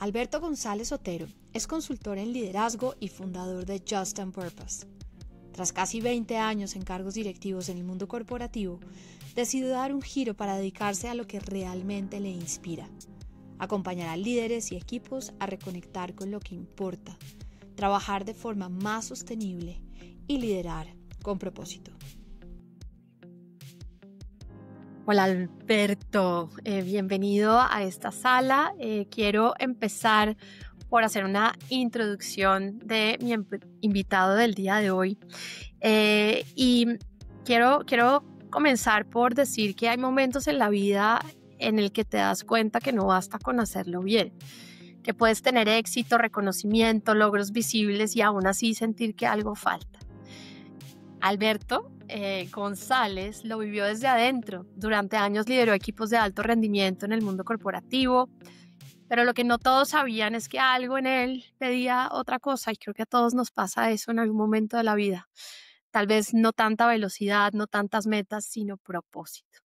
Alberto González Otero es consultor en liderazgo y fundador de Just on Purpose. Tras casi 20 años en cargos directivos en el mundo corporativo, decidió dar un giro para dedicarse a lo que realmente le inspira: acompañar a líderes y equipos a reconectar con lo que importa, trabajar de forma más sostenible y liderar con propósito. Hola Alberto, bienvenido a esta sala. Quiero empezar por hacer una introducción de mi invitado del día de hoy. Y quiero comenzar por decir que hay momentos en la vida en el que te das cuenta que no basta con hacerlo bien, que puedes tener éxito, reconocimiento, logros visibles y aún así sentir que algo falta. Alberto González lo vivió desde adentro. Durante años lideró equipos de alto rendimiento en el mundo corporativo, pero lo que no todos sabían es que algo en él pedía otra cosa, y creo que a todos nos pasa eso en algún momento de la vida. Tal vez no tanta velocidad, no tantas metas, sino propósito.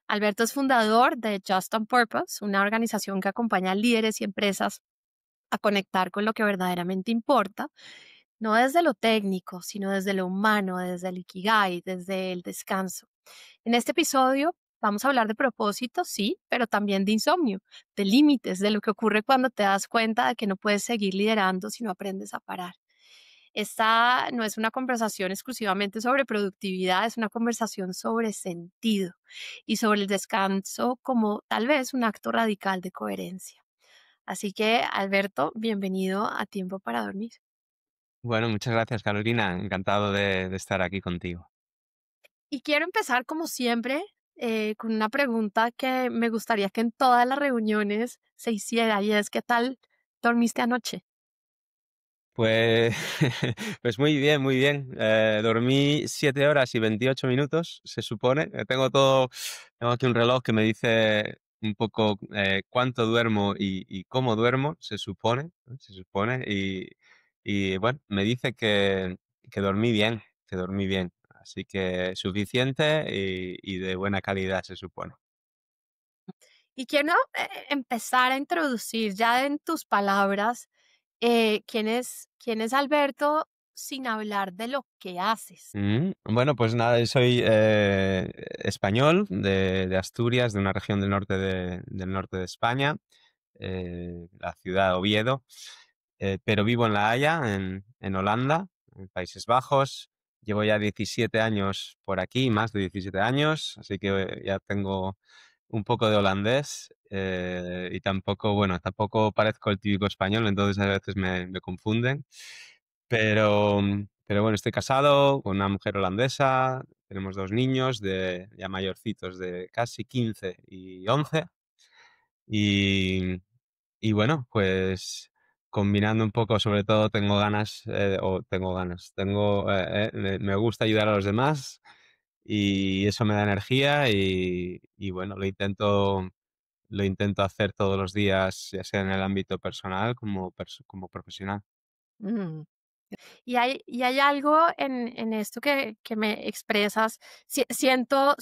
Alberto es fundador de Just on Purpose, una organización que acompaña a líderes y empresas a conectar con lo que verdaderamente importa, no desde lo técnico, sino desde lo humano, desde el ikigai, desde el descanso. En este episodio vamos a hablar de propósito, sí, pero también de insomnio, de límites, de lo que ocurre cuando te das cuenta de que no puedes seguir liderando si no aprendes a parar. Esta no es una conversación exclusivamente sobre productividad, es una conversación sobre sentido y sobre el descanso como tal vez un acto radical de coherencia. Así que, Alberto, bienvenido a Tiempo para Dormir. Bueno, muchas gracias, Carolina. Encantado de estar aquí contigo. Y quiero empezar, como siempre, con una pregunta que me gustaría que en todas las reuniones se hiciera, y es: ¿qué tal dormiste anoche? Pues, pues muy bien, muy bien. Dormí 7 horas y 28 minutos, se supone. Tengo aquí un reloj que me dice un poco cuánto duermo y cómo duermo, se supone, ¿no? Se supone. Y bueno, me dice que dormí bien, que dormí bien. Así que suficiente y de buena calidad, se supone. Y quiero empezar a introducir ya en tus palabras quién es Alberto sin hablar de lo que haces. Bueno, pues nada, yo soy español de Asturias, de una región del norte de España, la ciudad de Oviedo, pero vivo en La Haya, en Holanda, en Países Bajos. Llevo ya 17 años por aquí, más de 17 años, así que ya tengo un poco de holandés, y tampoco parezco el típico español, entonces a veces me confunden. Pero bueno, estoy casado con una mujer holandesa, tenemos 2 niños ya mayorcitos, de casi 15 y 11. Y, y bueno, pues combinando un poco, sobre todo me gusta ayudar a los demás y eso me da energía y bueno, lo intento hacer todos los días, ya sea en el ámbito personal como profesional. Mm. Y hay algo en esto que me expresas. Siento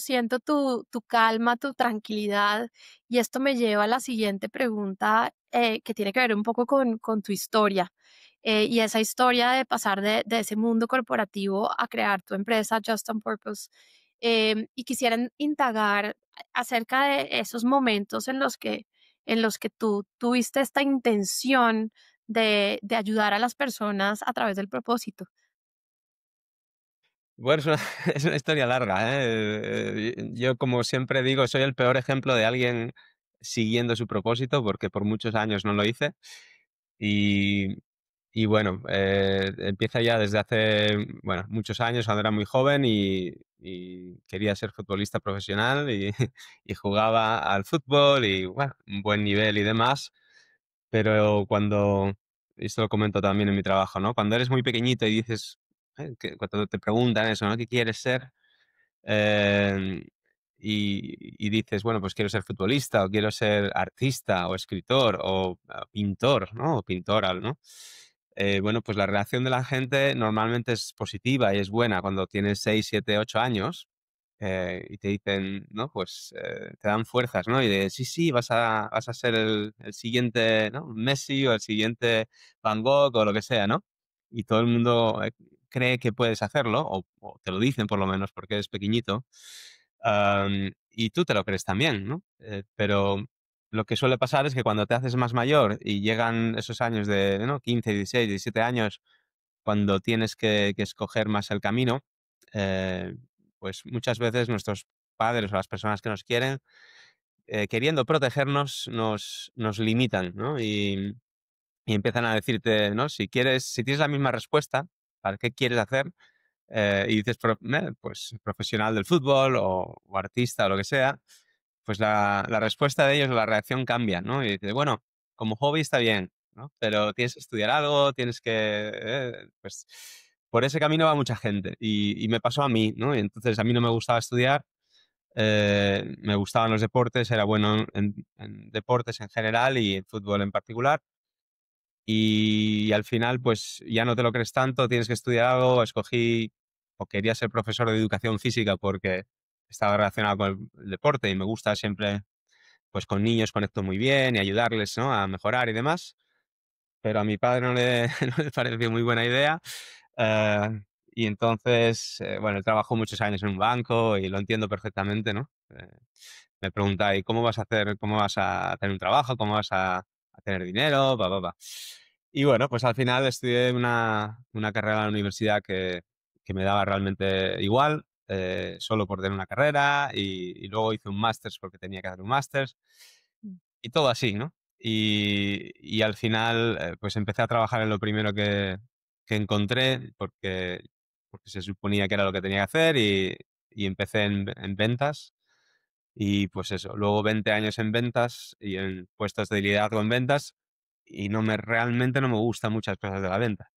tu calma, tu tranquilidad, y esto me lleva a la siguiente pregunta, que tiene que ver un poco con tu historia, y esa historia de pasar de ese mundo corporativo a crear tu empresa Just on Purpose. Y quisieran indagar acerca de esos momentos en los que tú tuviste esta intención de ayudar a las personas a través del propósito. Bueno, es una historia larga, yo, como siempre digo, soy el peor ejemplo de alguien siguiendo su propósito, porque por muchos años no lo hice. Y, y bueno, empieza ya desde hace, bueno, muchos años, cuando era muy joven y quería ser futbolista profesional y jugaba al fútbol y, bueno, un buen nivel y demás. Pero esto lo comento también en mi trabajo, ¿no? Cuando eres muy pequeñito y dices, cuando te preguntan eso, ¿no? ¿Qué quieres ser? Eh, y dices, bueno, pues quiero ser futbolista o quiero ser artista o escritor o pintor, ¿no? O pintora, ¿no? Bueno, pues la reacción de la gente normalmente es positiva y es buena cuando tienes 6, 7, 8 años. y te dicen, ¿no? Pues te dan fuerzas, ¿no? Y de sí, sí, vas a ser el siguiente, ¿no? Messi o el siguiente Van Gogh o lo que sea, ¿no? Y todo el mundo cree que puedes hacerlo, o te lo dicen por lo menos porque eres pequeñito, y tú te lo crees también, ¿no? Pero lo que suele pasar es que cuando te haces más mayor y llegan esos años de, ¿no? 15, 16, 17 años, cuando tienes que escoger más el camino, eh, pues muchas veces nuestros padres o las personas que nos quieren, queriendo protegernos, nos limitan, ¿no? Y empiezan a decirte, ¿no? Si tienes la misma respuesta, ¿para qué quieres hacer? Y dices, pues profesional del fútbol o artista o lo que sea, pues la respuesta de ellos, la reacción cambia, ¿no? Y dices, bueno, como hobby está bien, ¿no? Pero tienes que estudiar algo, tienes que, pues por ese camino va mucha gente y me pasó a mí, ¿no? Y entonces a mí no me gustaba estudiar, me gustaban los deportes, era bueno en deportes en general y en fútbol en particular. Y al final, pues ya no te lo crees tanto, tienes que estudiar algo. Escogí o quería ser profesor de educación física porque estaba relacionado con el deporte y me gusta siempre, pues con niños conecto muy bien y ayudarles, ¿no? A mejorar y demás. Pero a mi padre no le, no le pareció muy buena idea. Y entonces, bueno, él trabajó muchos años en un banco y lo entiendo perfectamente, ¿no? Me pregunta, ¿y cómo vas a hacer, cómo vas a tener un trabajo? ¿Cómo vas a tener dinero? Pa, pa, pa. Y bueno, pues al final estudié una carrera en la universidad que me daba realmente igual, solo por tener una carrera, y luego hice un máster porque tenía que hacer un máster, Mm. y todo así, ¿no? Y al final, pues empecé a trabajar en lo primero que encontré, porque se suponía que era lo que tenía que hacer, y empecé en ventas. Y pues eso, luego 20 años en ventas y en puestos de liderazgo en ventas, y realmente no me gustan muchas cosas de la venta.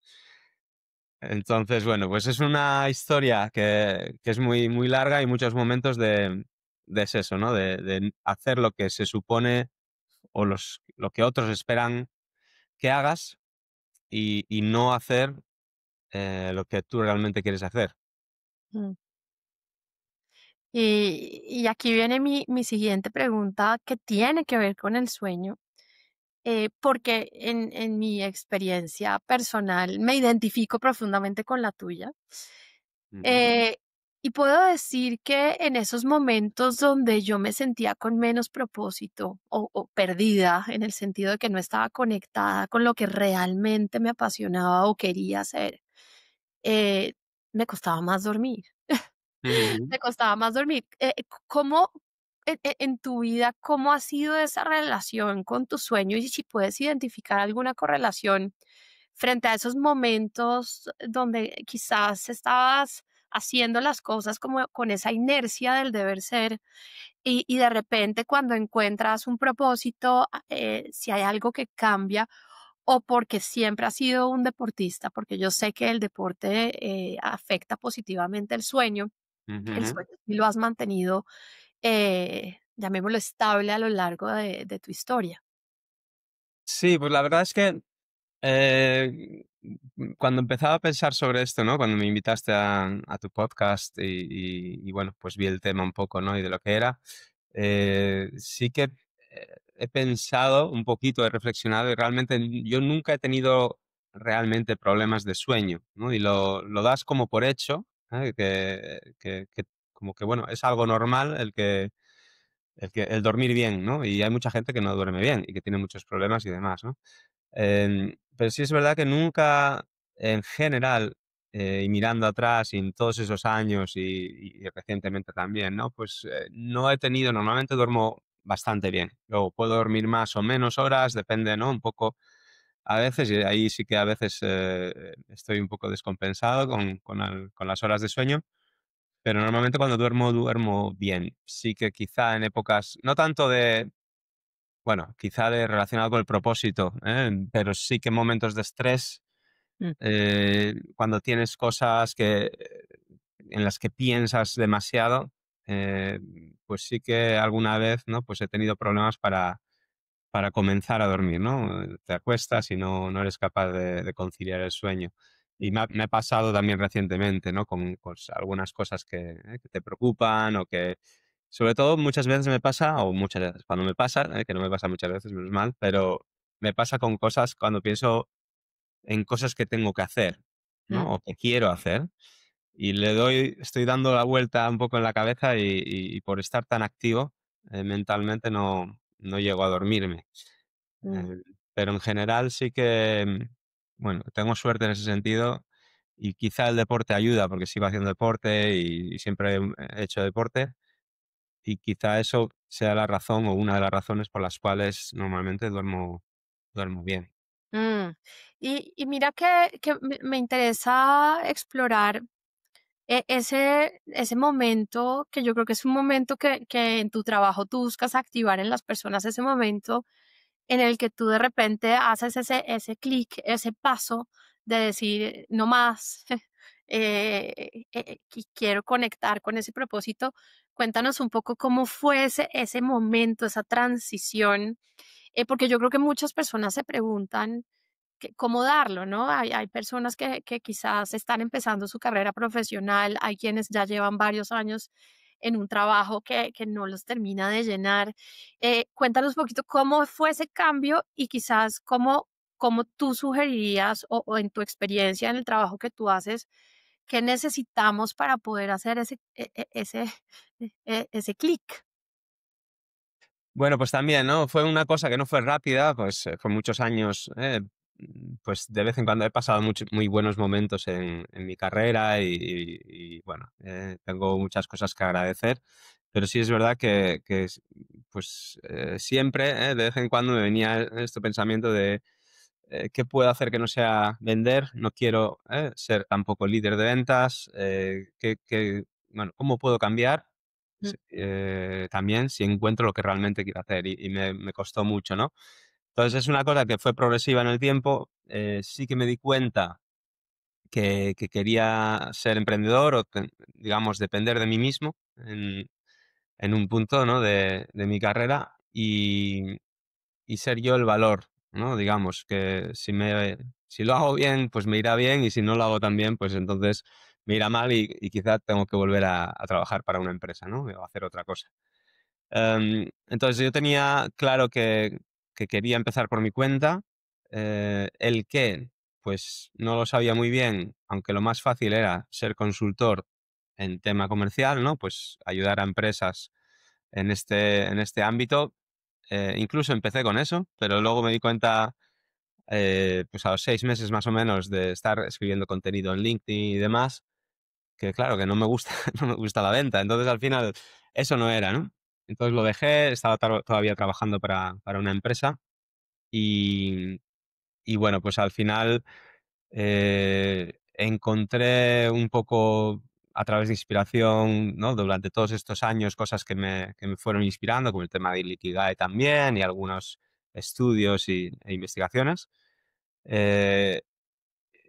Entonces, bueno, pues es una historia que es muy, muy larga y muchos momentos de es eso, ¿no? De hacer lo que se supone o lo que otros esperan que hagas, y no hacer lo que tú realmente quieres hacer. Mm. Y aquí viene mi siguiente pregunta que tiene que ver con el sueño, porque en mi experiencia personal me identifico profundamente con la tuya. Ujú, Eh, y puedo decir que en esos momentos donde yo me sentía con menos propósito o perdida, en el sentido de que no estaba conectada con lo que realmente me apasionaba o quería hacer, eh, me costaba más dormir. ujú, Me costaba más dormir. ¿Cómo en tu vida, cómo ha sido esa relación con tu sueño? Y si puedes identificar alguna correlación frente a esos momentos donde quizás estabas haciendo las cosas como con esa inercia del deber ser, y de repente cuando encuentras un propósito, si hay algo que cambia, o porque siempre has sido un deportista, porque yo sé que el deporte afecta positivamente ujú, el ujú. sueño sí lo has mantenido, llamémoslo estable a lo largo de tu historia. Sí, pues la verdad es que cuando empezaba a pensar sobre esto, ¿no? Cuando me invitaste a tu podcast y bueno, pues vi el tema un poco, ¿no? Y de lo que era, sí que he pensado un poquito, he reflexionado y realmente yo nunca he tenido realmente problemas de sueño, ¿no? Y lo das como por hecho, ¿eh? Que como que, bueno, es algo normal el dormir bien, ¿no? Y hay mucha gente que no duerme bien y que tiene muchos problemas y demás, ¿no? Pero sí es verdad que nunca, en general, y mirando atrás y en todos esos años y recientemente también, ¿no? Pues no he tenido, normalmente duermo bastante bien. Luego puedo dormir más o menos horas, depende, ¿no? Un poco a veces, y ahí sí que a veces estoy un poco descompensado con las horas de sueño, pero normalmente cuando duermo, duermo bien. Sí que quizá en épocas, no tanto de, bueno, quizá de relacionado con el propósito, pero sí que en momentos de estrés, Mm. cuando tienes cosas en las que piensas demasiado, eh, pues sí que alguna vez, ¿no? Pues he tenido problemas para comenzar a dormir, ¿no? Te acuestas y no eres capaz de conciliar el sueño. Y me ha pasado también recientemente, ¿no? Con, pues, algunas cosas que te preocupan o que, sobre todo, muchas veces me pasa, o muchas veces, cuando me pasa, que no me pasa muchas veces, menos mal, pero me pasa con cosas cuando pienso en cosas que tengo que hacer, Mm, ¿no? O que quiero hacer. Y estoy dando la vuelta un poco en la cabeza y por estar tan activo mentalmente no llego a dormirme. mm, Eh, pero en general sí que, bueno, tengo suerte en ese sentido y quizá el deporte ayuda porque sigo haciendo deporte y siempre he hecho deporte y quizá eso sea la razón o una de las razones por las cuales normalmente duermo bien. mm. Y mira que me interesa explorar ese momento, que yo creo que es un momento que en tu trabajo tú buscas activar en las personas, ese momento en el que tú de repente haces ese clic, ese paso de decir, no más, quiero conectar con ese propósito. Cuéntanos un poco cómo fue ese momento, esa transición, porque yo creo que muchas personas se preguntan cómo darlo, ¿no? Hay personas que quizás están empezando su carrera profesional, hay quienes ya llevan varios años en un trabajo que no los termina de llenar. Cuéntanos un poquito cómo fue ese cambio y quizás cómo tú sugerirías o en tu experiencia en el trabajo que tú haces, qué necesitamos para poder hacer ese clic. Bueno, pues también, ¿no? Fue una cosa que no fue rápida, pues fue muchos años, pues de vez en cuando he pasado muy buenos momentos en mi carrera y, bueno, tengo muchas cosas que agradecer, pero sí es verdad pues siempre, de vez en cuando me venía este pensamiento de ¿qué puedo hacer que no sea vender? No quiero ser tampoco líder de ventas, bueno, ¿cómo puedo cambiar? Mm, También si encuentro lo que realmente quiero hacer y me costó mucho, ¿no? Entonces es una cosa que fue progresiva en el tiempo. Sí que me di cuenta que quería ser emprendedor o, digamos, depender de mí mismo en un punto, ¿no? de mi carrera y ser yo el valor, ¿no? Digamos que si lo hago bien, pues me irá bien y si no lo hago tan bien, pues entonces me irá mal y quizá tengo que volver a trabajar para una empresa, ¿no? O hacer otra cosa. Entonces yo tenía claro que quería empezar por mi cuenta. El qué, pues no lo sabía muy bien, aunque lo más fácil era ser consultor en tema comercial, ¿no? Pues ayudar a empresas en este ámbito. Incluso empecé con eso, pero luego me di cuenta, pues a los 6 meses más o menos de estar escribiendo contenido en LinkedIn y demás, que claro, que no me gusta, no me gusta la venta. Entonces, al final, eso no era, ¿no? Entonces lo dejé, estaba todavía trabajando para una empresa y, y bueno, pues al final encontré un poco a través de inspiración, ¿no? Durante todos estos años, cosas que me fueron inspirando, como el tema de Ikigai también y algunos estudios e investigaciones. Eh,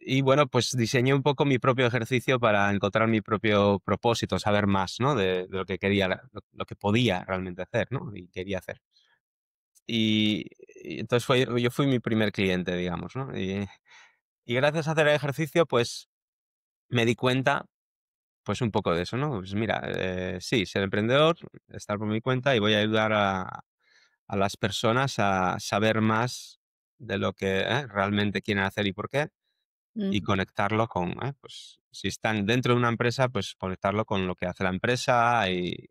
y bueno, pues diseñé un poco mi propio ejercicio para encontrar mi propio propósito, saber más, ¿no? De lo que quería, lo que podía realmente hacer, ¿no? Y quería hacer. Y, y entonces yo fui mi primer cliente, digamos, ¿no? Y gracias a hacer el ejercicio, pues me di cuenta, pues un poco de eso, ¿no? Pues mira, sí, ser emprendedor, estar por mi cuenta y voy a ayudar a las personas a saber más de lo que realmente quieren hacer y por qué y mm, conectarlo con, pues, si están dentro de una empresa, pues conectarlo con lo que hace la empresa y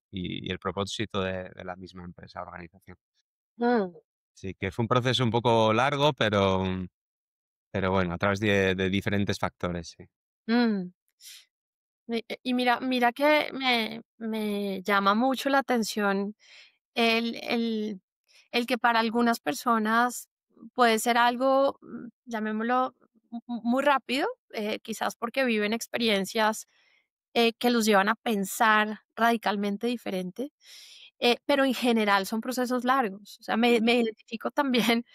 el propósito de la misma empresa, organización. mm, Sí, que fue un proceso un poco largo, pero bueno, a través de diferentes factores, sí. mm. Y mira que me llama mucho la atención el, el, el que para algunas personas puede ser algo, llamémoslo, muy rápido, quizás porque viven experiencias que los llevan a pensar radicalmente diferente, pero en general son procesos largos. O sea, me identifico también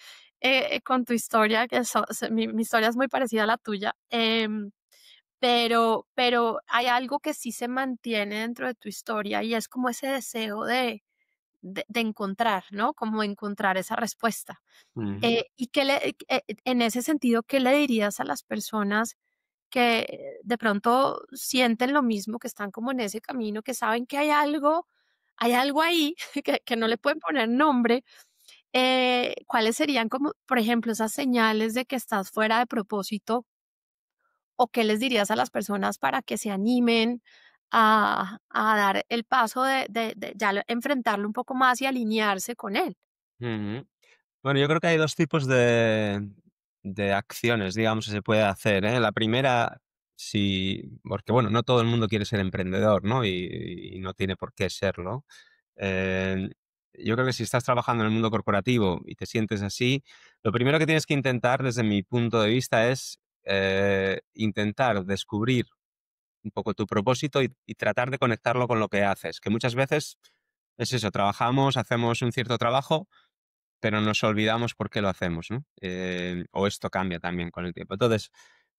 con tu historia, mi historia es muy parecida a la tuya. Pero hay algo que sí se mantiene dentro de tu historia y es como ese deseo de encontrar, ¿no? Como encontrar esa respuesta. Ujú. En ese sentido, ¿qué le dirías a las personas de pronto sienten lo mismo, que están como en ese camino, que saben que hay algo ahí que no le pueden poner nombre. ¿Cuáles serían como, por ejemplo, esas señales de que estás fuera de propósito? ¿O qué les dirías a las personas para que se animen a dar el paso de ya enfrentarlo un poco más y alinearse con él? Ujú. Bueno, yo creo que hay 2 tipos de acciones, digamos, que se puede hacer, ¿eh? La primera, porque, bueno, no todo el mundo quiere ser emprendedor, ¿no? Y no tiene por qué serlo. Eh, yo creo que si estás trabajando en el mundo corporativo y te sientes así, lo primero que tienes que intentar, desde mi punto de vista, es, intentar descubrir un poco tu propósito y tratar de conectarlo con lo que haces, que muchas veces es eso, trabajamos, hacemos un cierto trabajo, pero nos olvidamos por qué lo hacemos, ¿no? O esto cambia también con el tiempo. Entonces,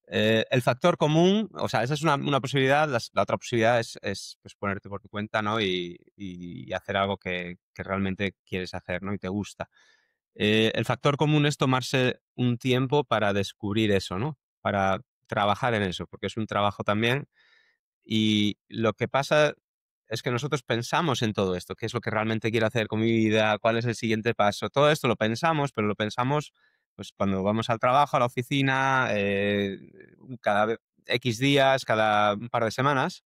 el factor común, o sea, esa es una posibilidad, la otra posibilidad es, pues, ponerte por tu cuenta, ¿no? Y hacer algo que realmente quieres hacer, ¿no? Y te gusta. El factor común es tomarse un tiempo para descubrir eso, ¿no? Para trabajar en eso, porque es un trabajo también. Y lo que pasa es que nosotros pensamos en todo esto, qué es lo que realmente quiero hacer con mi vida, cuál es el siguiente paso. Todo esto lo pensamos, pero lo pensamos pues cuando vamos al trabajo, a la oficina, X días, cada un par de semanas,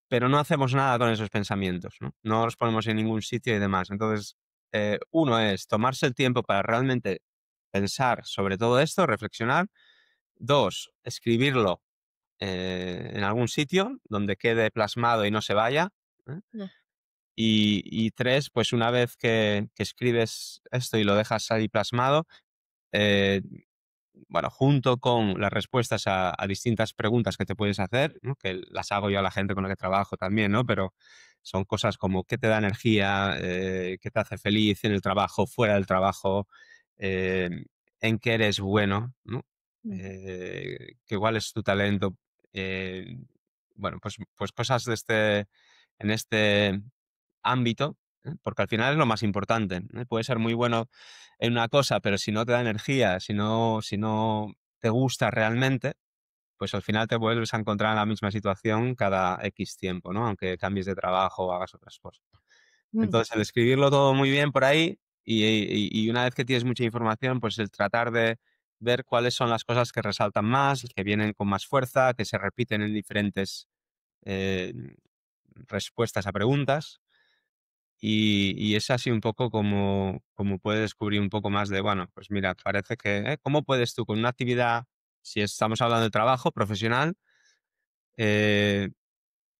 pero no hacemos nada con esos pensamientos, ¿no? No los ponemos en ningún sitio y demás. Entonces, uno es tomarse el tiempo para realmente pensar sobre todo esto, reflexionar. Dos, escribirlo en algún sitio donde quede plasmado y no se vaya, ¿eh? Mm, Y tres, pues una vez que escribes esto y lo dejas ahí plasmado, eh, bueno, junto con las respuestas a distintas preguntas que te puedes hacer, ¿no? Que las hago yo a la gente con la que trabajo también, ¿no? Pero son cosas como qué te da energía, qué te hace feliz en el trabajo, fuera del trabajo, eh, en qué eres bueno, ¿no? mm, Que cuál es tu talento. eh, bueno, pues cosas en este ámbito, ¿eh? Porque al final es lo más importante, ¿eh? Puedes ser muy bueno en una cosa, pero si no te da energía, si no te gusta realmente, pues al final te vuelves a encontrar en la misma situación cada X tiempo, ¿no? Aunque cambies de trabajo o hagas otras cosas. mm. Entonces, el escribirlo todo muy bien por ahí y una vez que tienes mucha información, pues el tratar de ver cuáles son las cosas que resaltan más, que vienen con más fuerza, que se repiten en diferentes eh, respuestas a preguntas. Y es así un poco como puedes descubrir un poco más de, bueno, pues mira, parece que, ¿cómo puedes tú con una actividad, si estamos hablando de trabajo profesional, eh,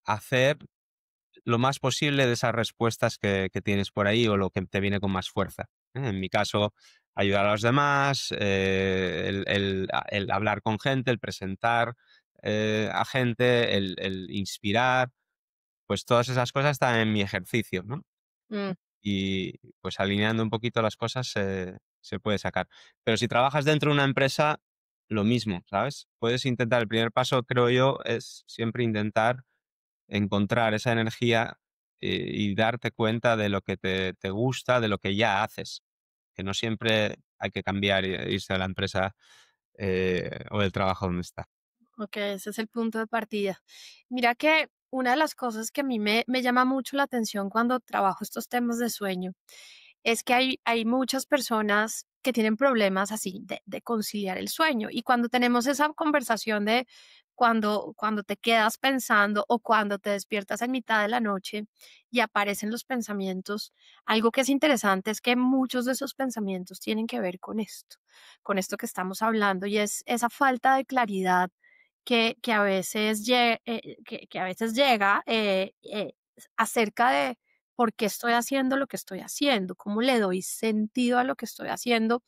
hacer lo más posible de esas respuestas que tienes por ahí o lo que te viene con más fuerza? En mi caso, ayudar a los demás, el hablar con gente, el presentar a gente, el inspirar, pues todas esas cosas están en mi ejercicio, ¿no? Mm, Y pues alineando un poquito las cosas se puede sacar. Pero si trabajas dentro de una empresa, lo mismo, ¿sabes? Puedes intentar, el primer paso, creo yo, es siempre intentar encontrar esa energía y darte cuenta de lo que te gusta, de lo que ya haces. Que no siempre hay que cambiar e irse a la empresa o del trabajo donde está. ok, ese es el punto de partida. Mira que una de las cosas que a mí me llama mucho la atención cuando trabajo estos temas de sueño es que hay muchas personas que tienen problemas así de conciliar el sueño. Y cuando tenemos esa conversación de cuando te quedas pensando o cuando te despiertas en mitad de la noche y aparecen los pensamientos, algo que es interesante es que muchos de esos pensamientos tienen que ver con esto que estamos hablando, y es esa falta de claridad que a veces, que a veces llega acerca de por qué estoy haciendo lo que estoy haciendo, cómo le doy sentido a lo que estoy haciendo,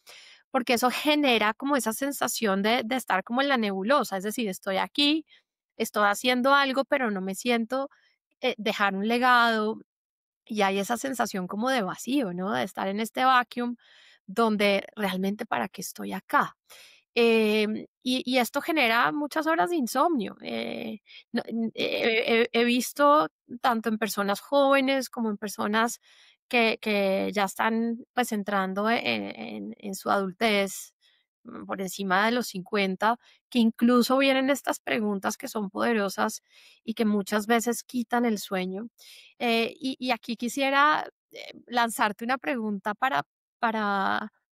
porque eso genera como esa sensación de estar como en la nebulosa, es decir, estoy aquí, estoy haciendo algo, pero no me siento dejar un legado, y hay esa sensación como de vacío, ¿no? De estar en este vacuum donde realmente para qué estoy acá. Y esto genera muchas horas de insomnio. He visto tanto en personas jóvenes como en personas que ya están pues entrando en su adultez, por encima de los 50, que incluso vienen estas preguntas que son poderosas y que muchas veces quitan el sueño. Y aquí quisiera lanzarte una pregunta para,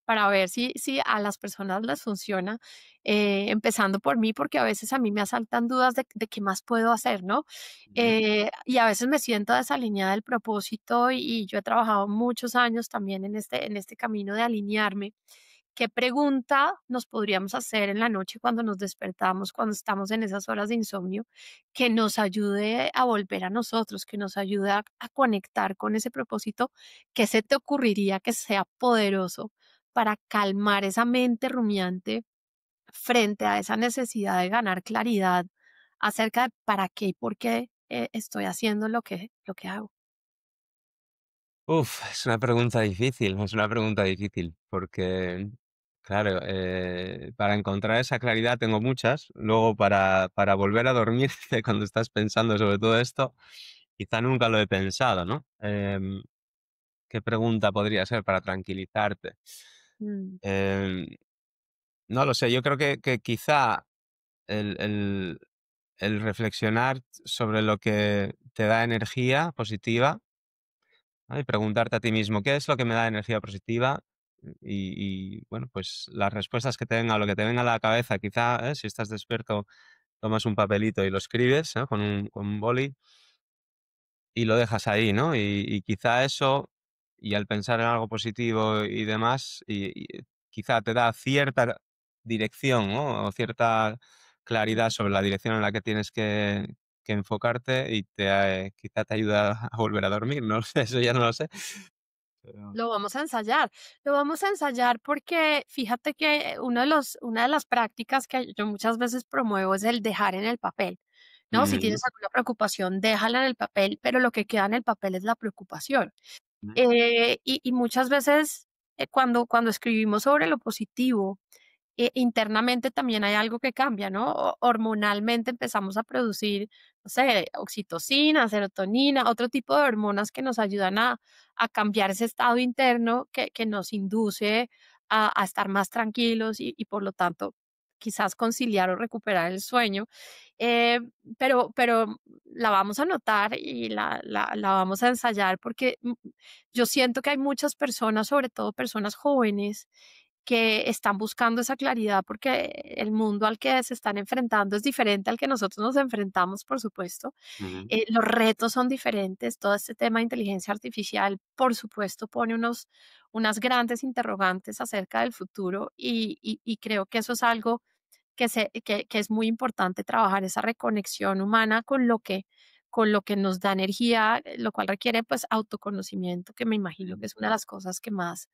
para ver si a las personas les funciona, empezando por mí, porque a veces a mí me asaltan dudas de qué más puedo hacer, ¿no? Ujú. Y a veces me siento desalineada del propósito y yo he trabajado muchos años también en este camino de alinearme. ¿Qué pregunta nos podríamos hacer en la noche cuando nos despertamos, cuando estamos en esas horas de insomnio, que nos ayude a volver a nosotros, que nos ayude a conectar con ese propósito? ¿Qué se te ocurriría que sea poderoso para calmar esa mente rumiante frente a esa necesidad de ganar claridad acerca de para qué y por qué estoy haciendo lo que hago? Uf, es una pregunta difícil, porque, claro, para encontrar esa claridad tengo muchas. Luego, para volver a dormir cuando estás pensando sobre todo esto, quizá nunca lo he pensado, ¿no? ¿Qué pregunta podría ser para tranquilizarte? Mm, Em, no lo sé, yo creo que quizá el, el- el reflexionar sobre lo que te da energía positiva, ¿no? Y preguntarte a ti mismo, ¿qué es lo que me da energía positiva? Bueno, pues las respuestas que te vengan, lo que te venga a la cabeza, quizá, si estás despierto, tomas un papelito y lo escribes, ¿no? Con un boli y lo dejas ahí, ¿no? Y quizá eso, y al pensar en algo positivo y demás, y quizá te da cierta dirección, ¿no? O cierta claridad sobre la dirección en la que tienes que enfocarte y quizá te ayuda a volver a dormir, no lo sé, eso ya no lo sé. Pero Lo vamos a ensayar, lo vamos a ensayar porque fíjate que una de las prácticas que yo muchas veces promuevo es el dejar en el papel, ¿no? Si ujú, tienes alguna preocupación, déjala en el papel, pero lo que queda en el papel es la preocupación. ujú, Y muchas veces cuando escribimos sobre lo positivo, internamente también hay algo que cambia, ¿no? Hormonalmente empezamos a producir, no sé, oxitocina, serotonina, otro tipo de hormonas que nos ayudan a cambiar ese estado interno que nos induce a estar más tranquilos y por lo tanto quizás conciliar o recuperar el sueño. Eh, pero la vamos a anotar y la vamos a ensayar porque yo siento que hay muchas personas, sobre todo personas jóvenes, que están buscando esa claridad porque el mundo al que se están enfrentando es diferente al que nosotros nos enfrentamos, por supuesto. ujú, Los retos son diferentes. Todo este tema de inteligencia artificial, por supuesto, pone unas grandes interrogantes acerca del futuro y creo que eso es algo que es muy importante trabajar esa reconexión humana con lo que nos da energía, lo cual requiere pues autoconocimiento, que me imagino que ujú, es una de las cosas que más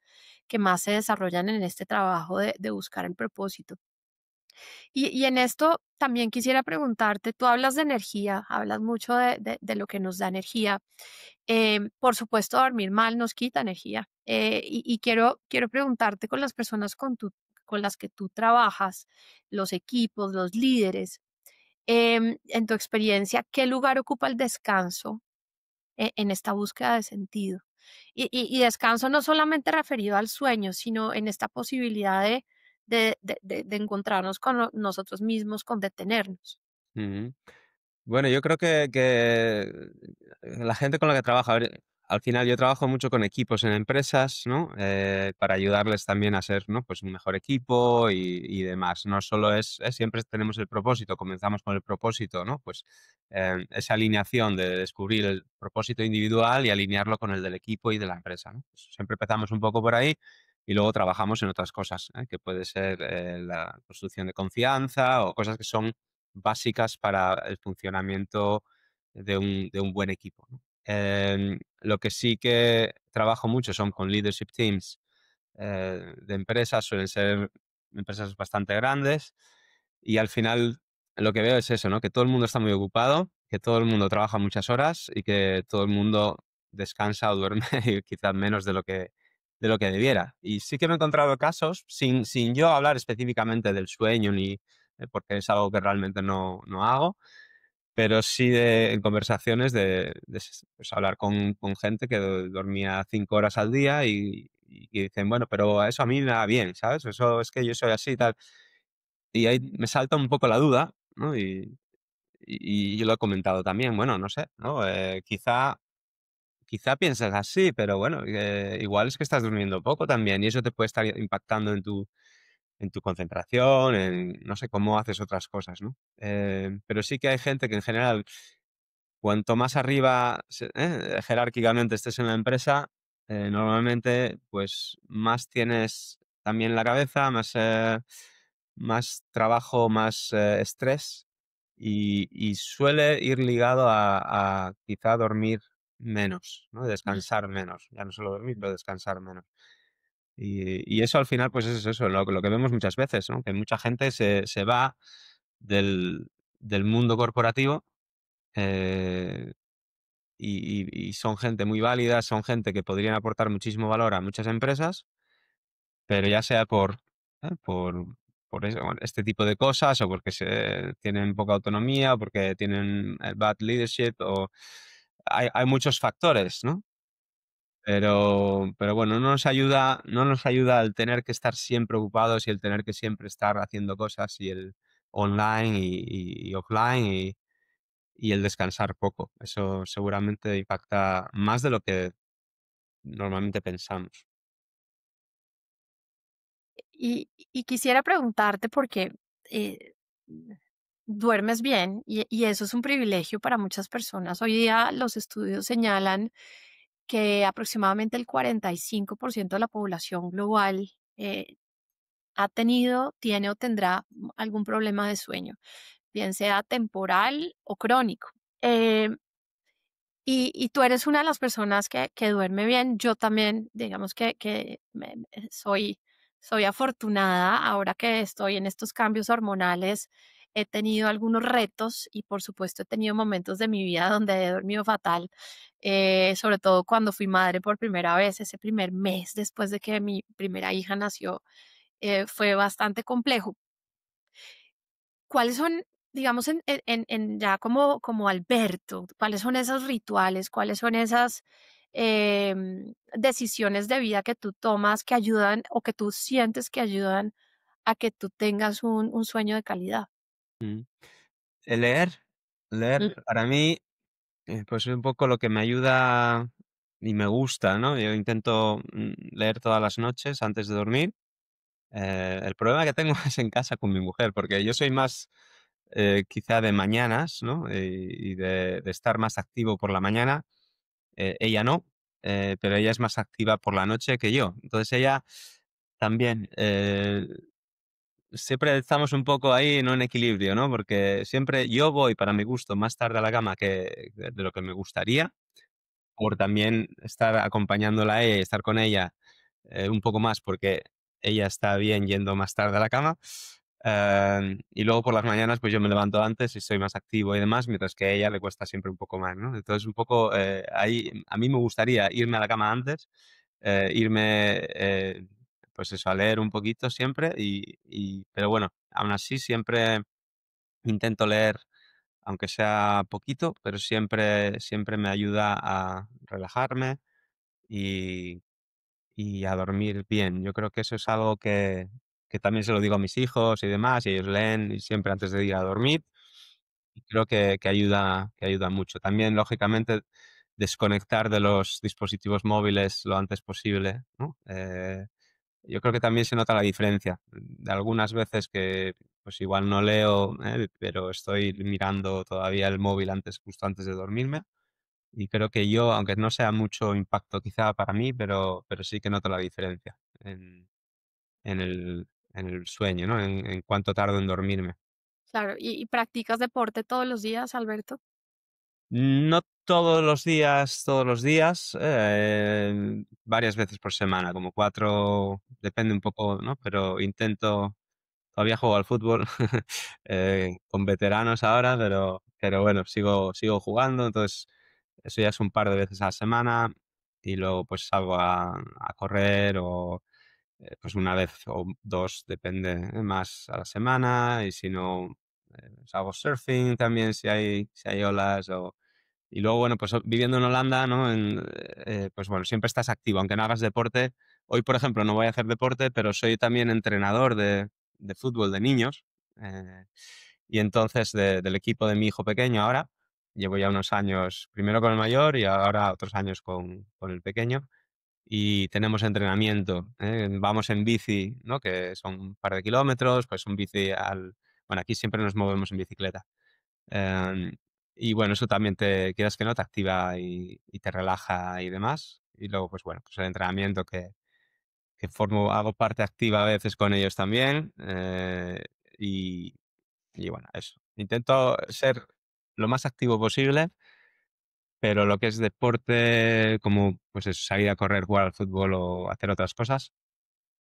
se desarrollan en este trabajo de buscar el propósito. Y en esto también quisiera preguntarte, tú hablas de energía, hablas mucho de lo que nos da energía. Por supuesto, dormir mal nos quita energía. Y quiero preguntarte con las personas con las que tú trabajas, los equipos, los líderes, en tu experiencia, ¿qué lugar ocupa el descanso en esta búsqueda de sentido? Y descanso no solamente referido al sueño, sino en esta posibilidad de encontrarnos con nosotros mismos, con detenernos. ujú. Bueno, yo creo que la gente con la que trabajo, a ver, al final yo trabajo mucho con equipos en empresas, ¿no? Para ayudarles también a ser, ¿no? Pues un mejor equipo y demás. No solo siempre tenemos el propósito, comenzamos con el propósito, ¿no? Pues esa alineación de descubrir el propósito individual y alinearlo con el del equipo y de la empresa, ¿no? Pues siempre empezamos un poco por ahí y luego trabajamos en otras cosas, que puede ser la construcción de confianza o cosas que son básicas para el funcionamiento de un buen equipo, ¿no? Lo que sí que trabajo mucho son con leadership teams de empresas, suelen ser empresas bastante grandes y al final lo que veo es eso, ¿no? Que todo el mundo está muy ocupado, que todo el mundo trabaja muchas horas y que todo el mundo descansa o duerme quizás menos de lo que debiera. Y sí que me he encontrado casos, sin yo hablar específicamente del sueño ni porque es algo que realmente no hago, pero sí en conversaciones pues, hablar con gente que dormía 5 horas al día y dicen, bueno, pero eso a mí me va bien, ¿sabes? Eso es que yo soy así y tal. Y ahí me salta un poco la duda, ¿no? Y yo lo he comentado también, bueno, no sé, ¿no? Quizá pienses así, pero bueno, igual es que estás durmiendo poco también y eso te puede estar impactando en tu concentración, en no sé, cómo haces otras cosas, ¿no? Pero sí que hay gente que en general, cuanto más arriba jerárquicamente estés en la empresa, normalmente pues más tienes también en la cabeza, más trabajo, más estrés y suele ir ligado a quizá dormir menos, ¿no? Mm, Descansar menos, ya no solo dormir, pero descansar menos. Y eso al final, pues es eso, lo que vemos muchas veces, ¿no? Que mucha gente se va del, del mundo corporativo eh, y son gente muy válida, son gente que podrían aportar muchísimo valor a muchas empresas, pero ya sea ¿eh? Por bueno, este tipo de cosas o porque tienen poca autonomía o porque tienen bad leadership o hay muchos factores, ¿no? Pero bueno, no nos ayuda el tener que estar siempre ocupados y el tener que siempre estar haciendo cosas y el online y offline y el descansar poco. Eso seguramente impacta más de lo que normalmente pensamos. y quisiera preguntarte porque eh, duermes bien y eso es un privilegio para muchas personas. Hoy día los estudios señalan que aproximadamente el 45% de la población global ha tenido, tiene o tendrá algún problema de sueño, bien sea temporal o crónico. Y tú eres una de las personas que duerme bien. Yo también, digamos que soy afortunada ahora que estoy en estos cambios hormonales. He tenido algunos retos y por supuesto he tenido momentos de mi vida donde he dormido fatal, sobre todo cuando fui madre por primera vez, ese primer mes después de que mi primera hija nació, fue bastante complejo. ¿Cuáles son, digamos, en ya como Alberto, cuáles son esos rituales, cuáles son esas decisiones de vida que tú tomas que ayudan o que tú sientes que ayudan a que tú tengas un sueño de calidad? Mm. El leer Mm. para mí, pues es un poco lo que me ayuda y me gusta, ¿no? Yo intento leer todas las noches antes de dormir. El problema que tengo es en casa con mi mujer, porque yo soy más quizá de mañanas, ¿no? Y de estar más activo por la mañana. Ella no, pero ella es más activa por la noche que yo. Entonces ella también, siempre estamos un poco ahí en un equilibrio, ¿no? Porque siempre yo voy, para mi gusto, más tarde a la cama que de lo que me gustaría, por también estar acompañándola a ella y estar con ella, un poco más, porque ella está bien yendo más tarde a la cama. Y luego por las mañanas, pues yo me levanto antes y soy más activo y demás, mientras que a ella le cuesta siempre un poco más, ¿no? Entonces, un poco, ahí a mí me gustaría irme a la cama antes, irme, pues eso, a leer un poquito siempre pero bueno, aún así siempre intento leer aunque sea poquito, pero siempre me ayuda a relajarme y a dormir bien. Yo creo que eso es algo que también se lo digo a mis hijos y demás, y ellos leen y siempre antes de ir a dormir, y creo que ayuda mucho. También, lógicamente, desconectar de los dispositivos móviles lo antes posible, ¿no? Yo creo que también se nota la diferencia. De algunas veces que, pues igual no leo, pero estoy mirando todavía el móvil antes, justo antes de dormirme. Y creo que yo, aunque no sea mucho impacto quizá para mí, pero sí que noto la diferencia en en el sueño, ¿no? En cuánto tardo en dormirme. Claro, ¿y practicas deporte todos los días, Alberto? No todos los días, varias veces por semana, como 4, depende un poco, ¿no? Pero intento. Todavía juego al fútbol, con veteranos ahora, pero bueno, sigo jugando, entonces eso ya es un par de veces a la semana y luego pues salgo a correr o pues una vez o 2 depende, más a la semana y si no, pues hago surfing también si hay olas y luego, bueno, pues viviendo en Holanda, ¿no? Pues bueno, siempre estás activo, aunque no hagas deporte, Hoy, por ejemplo, no voy a hacer deporte, pero soy también entrenador de fútbol de niños. Y entonces del equipo de mi hijo pequeño ahora, llevo ya unos años, primero con el mayor y ahora otros años con el pequeño. Y tenemos entrenamiento, ¿eh? Vamos en bici, ¿no? Que son un par de kilómetros, pues un bici Bueno, aquí siempre nos movemos en bicicleta. Em, y bueno, eso también quieras que no, te activa y te relaja y demás. Y luego, pues bueno, pues el entrenamiento que hago parte activa a veces con ellos también. Y, y bueno, eso. Intento ser lo más activo posible, pero lo que es deporte, como pues eso, salir a correr, jugar al fútbol o hacer otras cosas,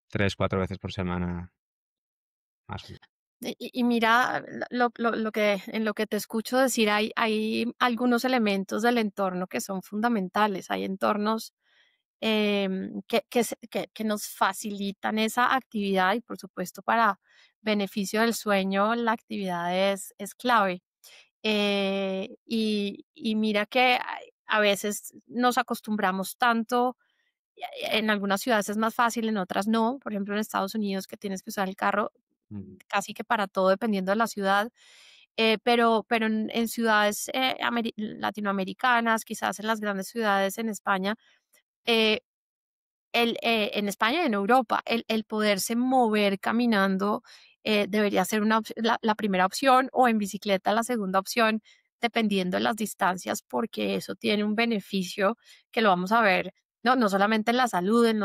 3, 4 veces por semana más o menos. Y mira, lo que, en lo que te escucho decir, hay algunos elementos del entorno que son fundamentales. Hay entornos que nos facilitan esa actividad y por supuesto para beneficio del sueño la actividad es clave. Y mira que a veces nos acostumbramos tanto, en algunas ciudades es más fácil, en otras no. Por ejemplo, en Estados Unidos que tienes que usar el carro Mm, casi que para todo dependiendo de la ciudad. Pero en ciudades latinoamericanas, quizás en las grandes ciudades en España, eh, en España y en Europa, el poderse mover caminando debería ser la primera opción o en bicicleta la segunda opción, dependiendo de las distancias, porque eso tiene un beneficio que lo vamos a ver. No solamente en la salud, en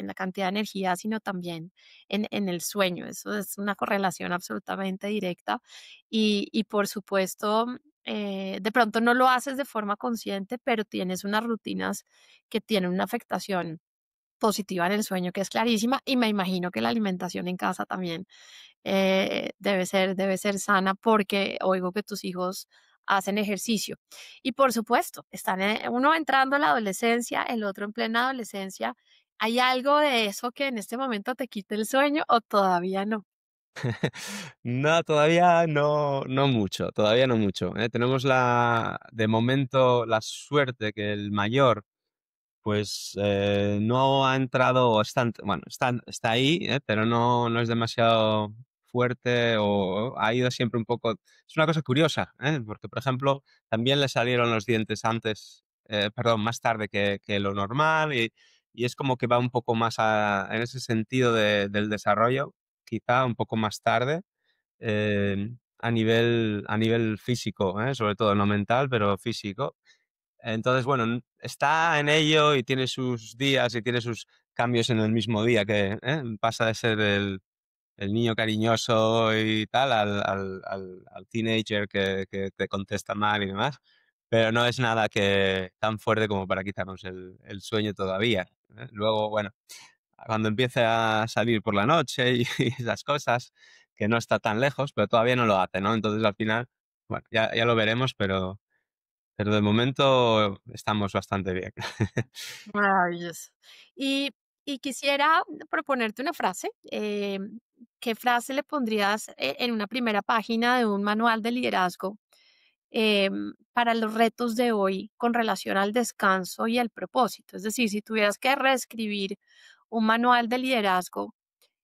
la cantidad de energía, sino también en el sueño. Eso es una correlación absolutamente directa. Y por supuesto, de pronto no lo haces de forma consciente, pero tienes unas rutinas que tienen una afectación positiva en el sueño, que es clarísima, y me imagino que la alimentación en casa también debe ser sana porque oigo que tus hijos hacen ejercicio. Y por supuesto, están uno entrando a la adolescencia, el otro en plena adolescencia. ¿Hay algo de eso que en este momento te quite el sueño o todavía no? No, todavía no, no mucho, todavía no mucho, ¿eh? Tenemos de momento la suerte que el mayor pues no ha entrado, o bueno, está ahí, pero no es demasiado fuerte o ha ido siempre un poco. Es una cosa curiosa, porque por ejemplo también le salieron los dientes antes, perdón, más tarde que lo normal y es como que va un poco más en ese sentido del desarrollo, quizá un poco más tarde. A nivel físico, sobre todo no mental, pero físico. Entonces, bueno, está en ello y tiene sus días y tiene sus cambios en el mismo día, que pasa de ser el niño cariñoso y tal al teenager que te contesta mal y demás, pero no es nada que tan fuerte como para quitarnos el sueño todavía. Luego, bueno, cuando empiece a salir por la noche y esas cosas, que no está tan lejos, pero todavía no lo hace, ¿no? Entonces, al final, bueno, ya lo veremos, pero de momento estamos bastante bien. Maravilloso. Y, y quisiera proponerte una frase. ¿Qué frase le pondrías en una primera página de un manual de liderazgo para los retos de hoy con relación al descanso y el propósito? Es decir, si tuvieras que reescribir un manual de liderazgo,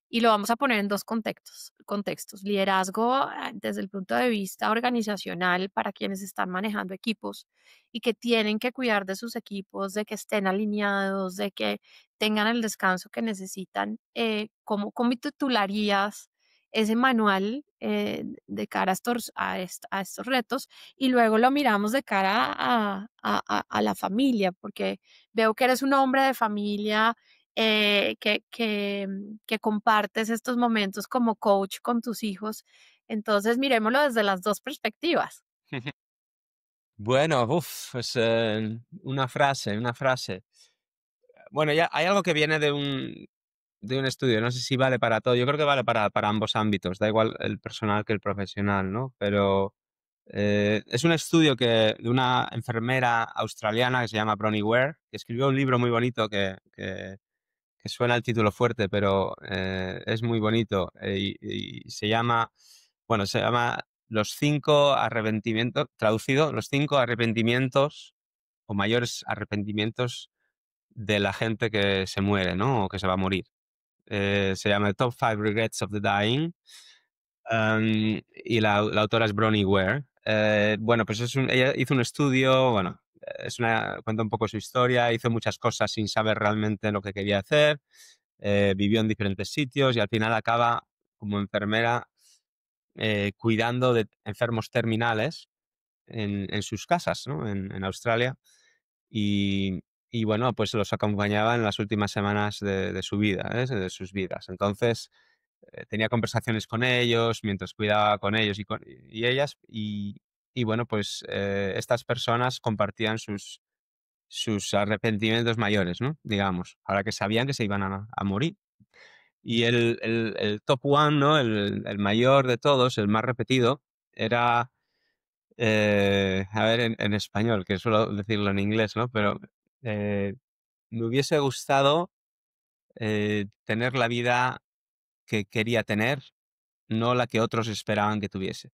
y lo vamos a poner en dos contextos. Liderazgo desde el punto de vista organizacional para quienes están manejando equipos y que tienen que cuidar de sus equipos, de que estén alineados, de que tengan el descanso que necesitan. ¿Cómo titularías ese manual de cara a estos retos? Y luego lo miramos de cara a la familia, porque veo que eres un hombre de familia que compartes estos momentos como coach con tus hijos. Entonces, miremoslo desde las dos perspectivas. Bueno, pues una frase. Bueno, ya hay algo que viene de un estudio, no sé si vale para todo, yo creo que vale para ambos ámbitos, da igual el personal que el profesional, ¿no? Pero es un estudio de una enfermera australiana que se llama Bronnie Ware, que escribió un libro muy bonito que suena el título fuerte, pero es muy bonito y se llama Los 5 arrepentimientos, traducido, Los 5 arrepentimientos o mayores arrepentimientos de la gente que se muere, ¿no? O que se va a morir. Se llama The Top 5 Regrets of the Dying. Y la autora es Bronnie Ware. Bueno, pues ella hizo un estudio, bueno, cuenta un poco su historia, hizo muchas cosas sin saber realmente lo que quería hacer, vivió en diferentes sitios y al final acaba como enfermera cuidando de enfermos terminales en sus casas, ¿no? En Australia. Y, y bueno, pues los acompañaba en las últimas semanas de su vida, ¿eh? De sus vidas. Entonces, tenía conversaciones con ellos, mientras cuidaba con ellos y ellas, y bueno, pues estas personas compartían sus arrepentimientos mayores, ¿no? Digamos, ahora que sabían que se iban a morir. Y el top one, ¿no? El mayor de todos, el más repetido, era, a ver, en español, que suelo decirlo en inglés, ¿no? Pero eh, me hubiese gustado tener la vida que quería tener, no la que otros esperaban que tuviese.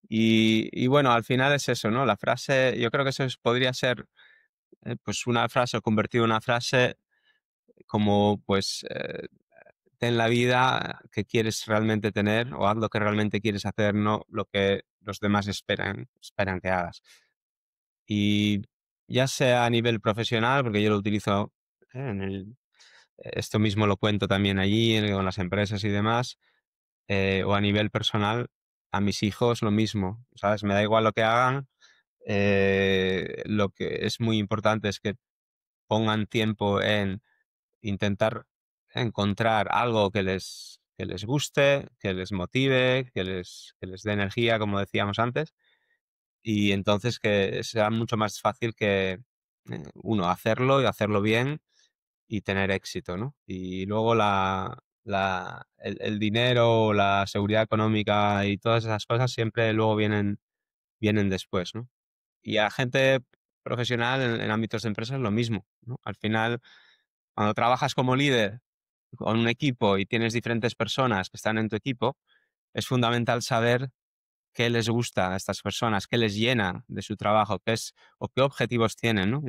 Y bueno, al final es eso, ¿no? La frase, yo creo que podría ser pues una frase o convertir una frase como pues ten la vida que quieres realmente tener o haz lo que realmente quieres hacer, no lo que los demás esperan que hagas. Y ya sea a nivel profesional, porque yo lo utilizo en esto mismo lo cuento también allí, con las empresas y demás, o a nivel personal, a mis hijos lo mismo, ¿sabes? Me da igual lo que hagan, lo que es muy importante es que pongan tiempo en intentar encontrar algo que les guste, que les motive, que les dé energía, como decíamos antes, y entonces que sea mucho más fácil que, uno, hacerlo y hacerlo bien y tener éxito, ¿no? Y luego el dinero, la seguridad económica y todas esas cosas siempre luego vienen después, ¿no? Y a gente profesional en ámbitos de empresas lo mismo, ¿no? Al final, cuando trabajas como líder con un equipo y tienes diferentes personas que están en tu equipo, es fundamental saber qué les gusta a estas personas, qué les llena de su trabajo, o qué objetivos tienen, ¿no?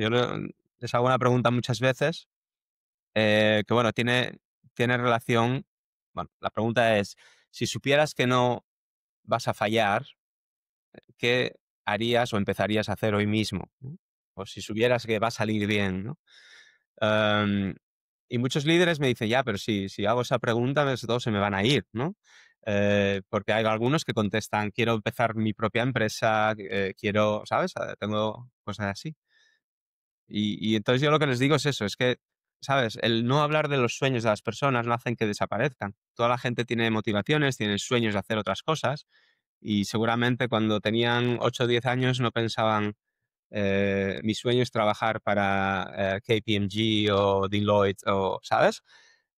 Les hago una pregunta muchas veces que bueno, tiene relación. Bueno, la pregunta es, si supieras que no vas a fallar, ¿qué harías o empezarías a hacer hoy mismo? ¿No? O si supieras que va a salir bien, ¿no? Em, y muchos líderes me dicen, ya, pero si hago esa pregunta, todos se me van a ir, ¿no? Porque hay algunos que contestan, quiero empezar mi propia empresa, quiero, ¿sabes? Tengo cosas así. Y entonces yo lo que les digo es eso, es que, ¿sabes? El no hablar de los sueños de las personas no hacen que desaparezcan. Toda la gente tiene motivaciones, tiene sueños de hacer otras cosas y seguramente cuando tenían 8 o 10 años no pensaban, mi sueño es trabajar para KPMG o Deloitte o, ¿sabes?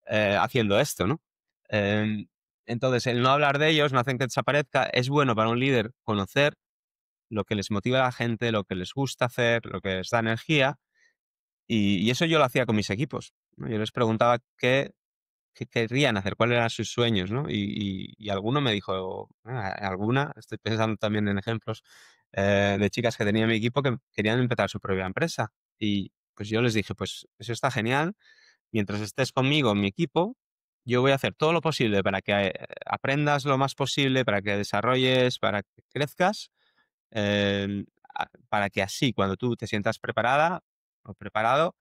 Haciendo esto, ¿no? Em, entonces, el no hablar de ellos no hacen que desaparezca. Es bueno para un líder conocer lo que les motiva a la gente, lo que les gusta hacer, lo que les da energía y eso yo lo hacía con mis equipos, ¿no? Yo les preguntaba qué querrían hacer, cuáles eran sus sueños, ¿no? Y alguno me dijo, alguna, estoy pensando también en ejemplos de chicas que tenía en mi equipo que querían empezar su propia empresa. Y pues yo les dije, pues eso está genial, mientras estés conmigo en mi equipo, yo voy a hacer todo lo posible para que aprendas lo más posible, para que desarrolles, para que crezcas, para que así, cuando tú te sientas preparada o preparado,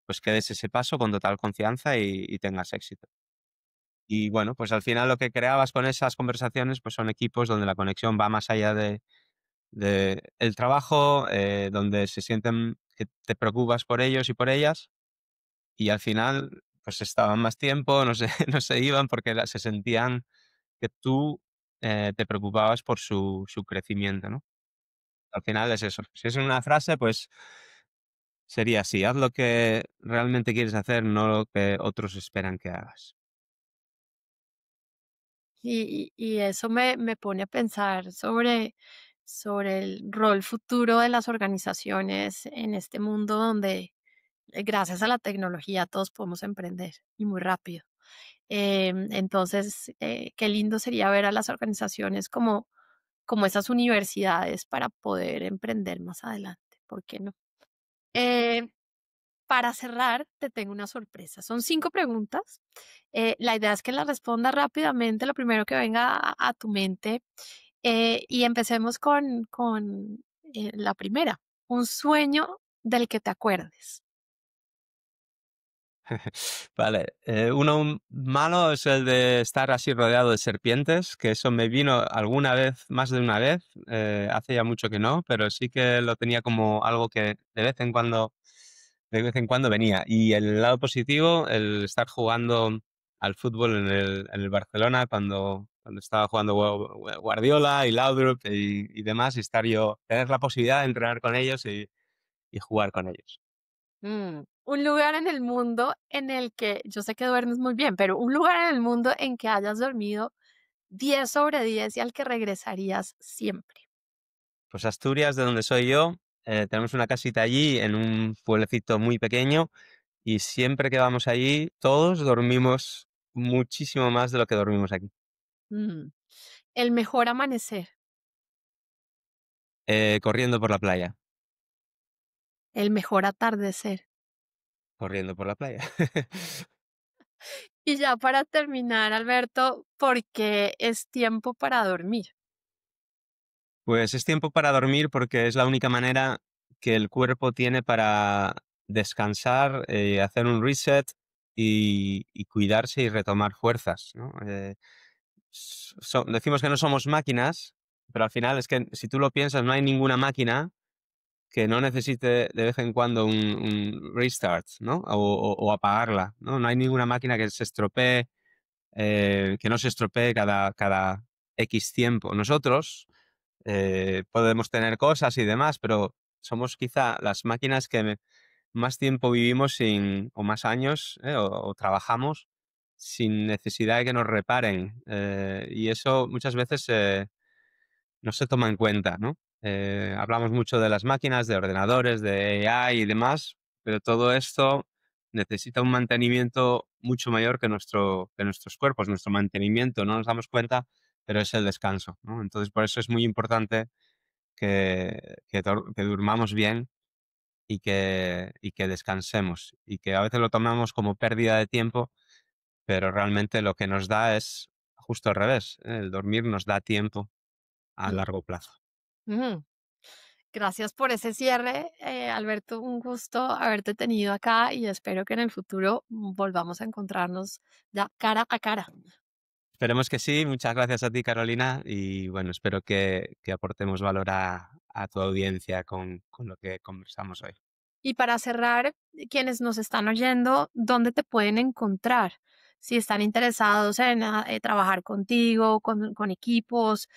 pues que des ese paso con total confianza y tengas éxito. Y bueno, pues al final lo que creabas con esas conversaciones, pues son equipos donde la conexión va más allá de el trabajo, donde se sienten que te preocupas por ellos y por ellas, y al final, pues estaban más tiempo, no se no se iban porque se sentían que tú, te preocupabas por su crecimiento, ¿no? Al final es eso. Si es una frase, pues sería así: haz lo que realmente quieres hacer, no lo que otros esperan que hagas. Y eso me pone a pensar sobre el rol futuro de las organizaciones en este mundo donde, gracias a la tecnología, todos podemos emprender y muy rápido. Entonces, qué lindo sería ver a las organizaciones como esas universidades para poder emprender más adelante, ¿por qué no? para cerrar, te tengo una sorpresa. Son 5 preguntas. La idea es que las respondas rápidamente, lo primero que venga a tu mente. Y empecemos con la primera. Un sueño del que te acuerdes. Vale, uno malo es el de estar así rodeado de serpientes, que eso me vino alguna vez, más de una vez, hace ya mucho que no, pero sí que lo tenía como algo que de vez en cuando venía. Y el lado positivo, el estar jugando al fútbol en el Barcelona cuando estaba jugando Guardiola y Laudrup y demás, y tener la posibilidad de entrenar con ellos y jugar con ellos. Un lugar en el mundo en el que, yo sé que duermes muy bien, pero un lugar en el mundo en que hayas dormido 10 sobre 10 y al que regresarías siempre. Pues Asturias, de donde soy yo, tenemos una casita allí en un pueblecito muy pequeño y siempre que vamos allí todos dormimos muchísimo más de lo que dormimos aquí. Mm, el mejor amanecer, Corriendo por la playa, el mejor atardecer. corriendo por la playa. Y ya para terminar, Alberto, porque es tiempo para dormir. Pues es tiempo para dormir porque es la única manera que el cuerpo tiene para descansar, hacer un reset y cuidarse y retomar fuerzas, ¿no? Decimos que no somos máquinas, pero al final es que si tú lo piensas, no hay ninguna máquina que no necesite de vez en cuando un restart, ¿no? O apagarla, ¿no? No hay ninguna máquina que se estropee, que no se estropee cada X tiempo. Nosotros podemos tener cosas y demás, pero somos quizá las máquinas que más tiempo vivimos o más años, o trabajamos sin necesidad de que nos reparen. Y eso muchas veces no se toma en cuenta, ¿no? Hablamos mucho de las máquinas, de ordenadores, de AI y demás, pero todo esto necesita un mantenimiento mucho mayor que nuestros cuerpos. Nuestro mantenimiento no nos damos cuenta, pero es el descanso, ¿no? Entonces, por eso es muy importante que durmamos bien y que descansemos. Y que a veces lo tomamos como pérdida de tiempo, pero realmente lo que nos da es justo al revés, ¿eh? El dormir nos da tiempo a Mm, largo plazo. mm. Gracias por ese cierre, Alberto. Un gusto haberte tenido acá y espero que en el futuro volvamos a encontrarnos ya cara a cara. Esperemos que sí. Muchas gracias a ti, Carolina. Y bueno, espero que aportemos valor a tu audiencia con lo que conversamos hoy. Y para cerrar, quienes nos están oyendo, ¿dónde te pueden encontrar? Si están interesados en trabajar contigo, con equipos,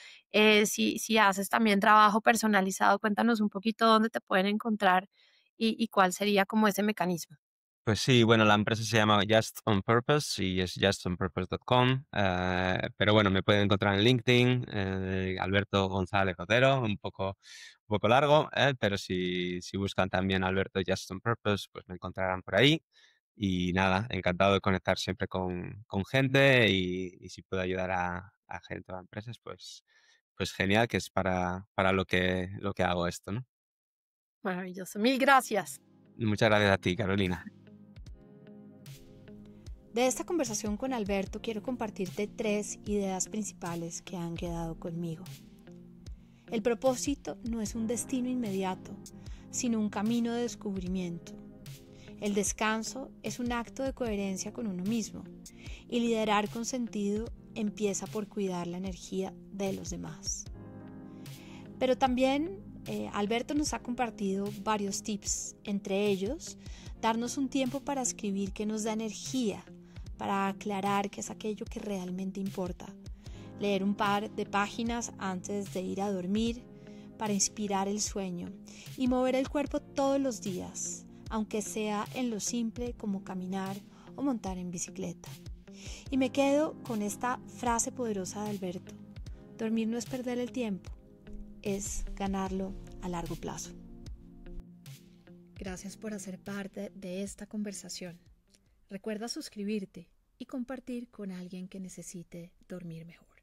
si haces también trabajo personalizado, cuéntanos un poquito dónde te pueden encontrar y cuál sería como ese mecanismo. Pues sí, bueno, la empresa se llama Just on Purpose y es justonpurpose.com. Pero bueno, me pueden encontrar en LinkedIn, Alberto González Otero, un poco largo, pero si buscan también Alberto Just on Purpose, pues me encontrarán por ahí. Y nada, encantado de conectar siempre con gente y si puedo ayudar a gente o a empresas, pues genial, que es para lo que hago esto, ¿no? Maravilloso. Mil gracias. Muchas gracias a ti, Carolina. De esta conversación con Alberto quiero compartirte 3 ideas principales que han quedado conmigo. El propósito no es un destino inmediato, sino un camino de descubrimiento. El descanso es un acto de coherencia con uno mismo y liderar con sentido empieza por cuidar la energía de los demás. Pero también Alberto nos ha compartido varios tips, entre ellos darnos un tiempo para escribir que nos da energía, para aclarar qué es aquello que realmente importa, leer un par de páginas antes de ir a dormir para inspirar el sueño y mover el cuerpo todos los días, aunque sea en lo simple como caminar o montar en bicicleta. Y me quedo con esta frase poderosa de Alberto: dormir no es perder el tiempo, es ganarlo a largo plazo. Gracias por hacer parte de esta conversación. Recuerda suscribirte y compartir con alguien que necesite dormir mejor.